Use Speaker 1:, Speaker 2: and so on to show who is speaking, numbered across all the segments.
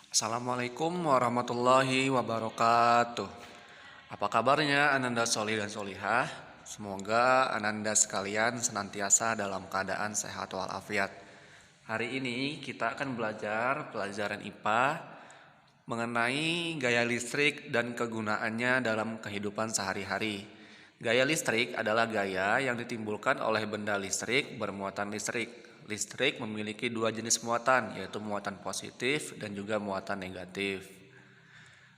Speaker 1: Assalamualaikum warahmatullahi wabarakatuh. Apa kabarnya Ananda Soli dan Solihah? Semoga Ananda sekalian senantiasa dalam keadaan sehat walafiat. Hari ini kita akan belajar pelajaran IPA mengenai gaya listrik dan kegunaannya dalam kehidupan sehari-hari. Gaya listrik adalah gaya yang ditimbulkan oleh benda listrik bermuatan listrik. Listrik memiliki dua jenis muatan, yaitu muatan positif dan juga muatan negatif.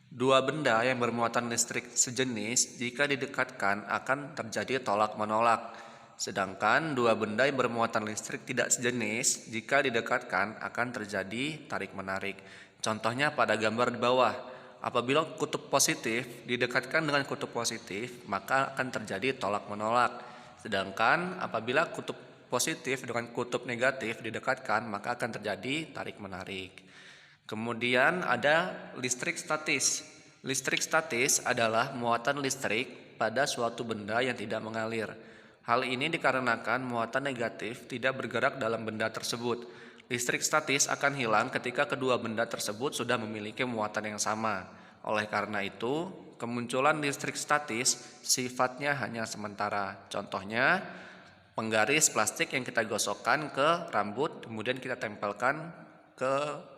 Speaker 1: Dua benda yang bermuatan listrik sejenis jika didekatkan akan terjadi tolak-menolak. Sedangkan dua benda yang bermuatan listrik tidak sejenis jika didekatkan akan terjadi tarik-menarik. Contohnya pada gambar di bawah. Apabila kutub positif didekatkan dengan kutub positif, maka akan terjadi tolak-menolak. Sedangkan apabila kutub positif dengan kutub negatif didekatkan, maka akan terjadi tarik-menarik. Kemudian ada listrik statis. Listrik statis adalah muatan listrik pada suatu benda yang tidak mengalir. Hal ini dikarenakan muatan negatif tidak bergerak dalam benda tersebut. Listrik statis akan hilang ketika kedua benda tersebut sudah memiliki muatan yang sama. Oleh karena itu, kemunculan listrik statis sifatnya hanya sementara. Contohnya, penggaris plastik yang kita gosokkan ke rambut, kemudian kita tempelkan ke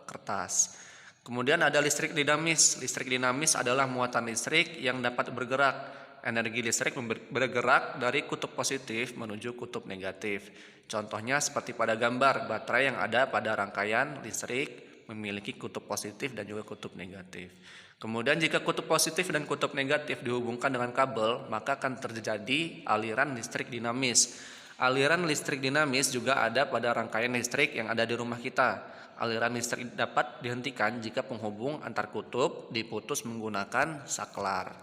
Speaker 1: kertas. Kemudian ada listrik dinamis. Listrik dinamis adalah muatan listrik yang dapat bergerak. Energi listrik bergerak dari kutub positif menuju kutub negatif. Contohnya seperti pada gambar, baterai yang ada pada rangkaian listrik memiliki kutub positif dan juga kutub negatif. Kemudian jika kutub positif dan kutub negatif dihubungkan dengan kabel, maka akan terjadi aliran listrik dinamis. Aliran listrik dinamis juga ada pada rangkaian listrik yang ada di rumah kita. Aliran listrik dapat dihentikan jika penghubung antar kutub diputus menggunakan saklar.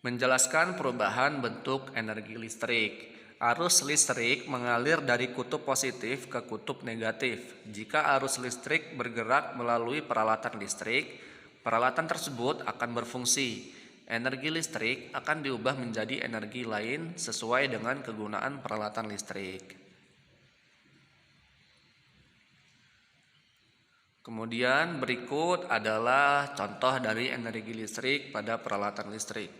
Speaker 1: Menjelaskan perubahan bentuk energi listrik. Arus listrik mengalir dari kutub positif ke kutub negatif. Jika arus listrik bergerak melalui peralatan listrik, peralatan tersebut akan berfungsi. Energi listrik akan diubah menjadi energi lain sesuai dengan kegunaan peralatan listrik. Kemudian berikut adalah contoh dari energi listrik pada peralatan listrik.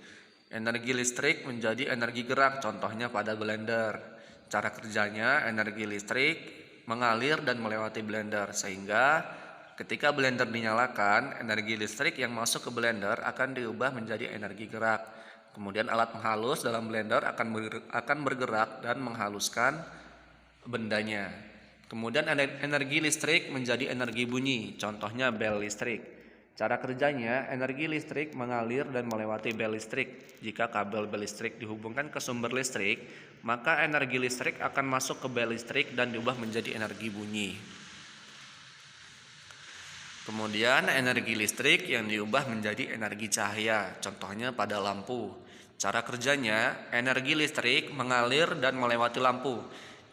Speaker 1: Energi listrik menjadi energi gerak, contohnya pada blender. Cara kerjanya, energi listrik mengalir dan melewati blender, sehingga ketika blender dinyalakan, energi listrik yang masuk ke blender akan diubah menjadi energi gerak. Kemudian alat penghalus dalam blender akan bergerak dan menghaluskan bendanya. Kemudian energi listrik menjadi energi bunyi, contohnya bel listrik. Cara kerjanya, energi listrik mengalir dan melewati bel listrik. Jika kabel bel listrik dihubungkan ke sumber listrik, maka energi listrik akan masuk ke bel listrik dan diubah menjadi energi bunyi. Kemudian energi listrik yang diubah menjadi energi cahaya, contohnya pada lampu. Cara kerjanya, energi listrik mengalir dan melewati lampu.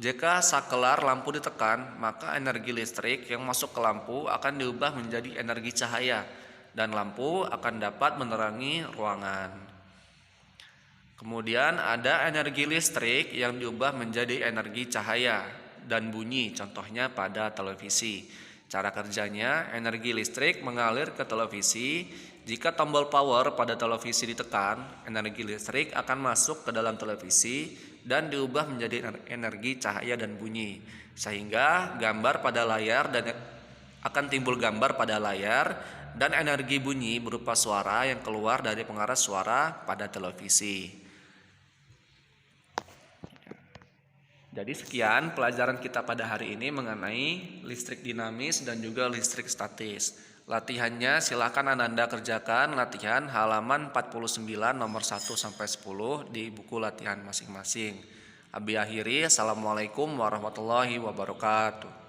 Speaker 1: Jika saklar lampu ditekan, maka energi listrik yang masuk ke lampu akan diubah menjadi energi cahaya, dan lampu akan dapat menerangi ruangan. Kemudian ada energi listrik yang diubah menjadi energi cahaya dan bunyi, contohnya pada televisi. Cara kerjanya, energi listrik mengalir ke televisi. Jika tombol power pada televisi ditekan, energi listrik akan masuk ke dalam televisi dan diubah menjadi energi cahaya dan bunyi, sehingga gambar pada layar dan akan timbul gambar pada layar, dan energi bunyi berupa suara yang keluar dari pengeras suara pada televisi. Jadi sekian pelajaran kita pada hari ini mengenai listrik dinamis dan juga listrik statis. Latihannya silakan Ananda kerjakan latihan halaman 49 nomor 1 sampai 10 di buku latihan masing-masing. Abi akhiri, assalamualaikum warahmatullahi wabarakatuh.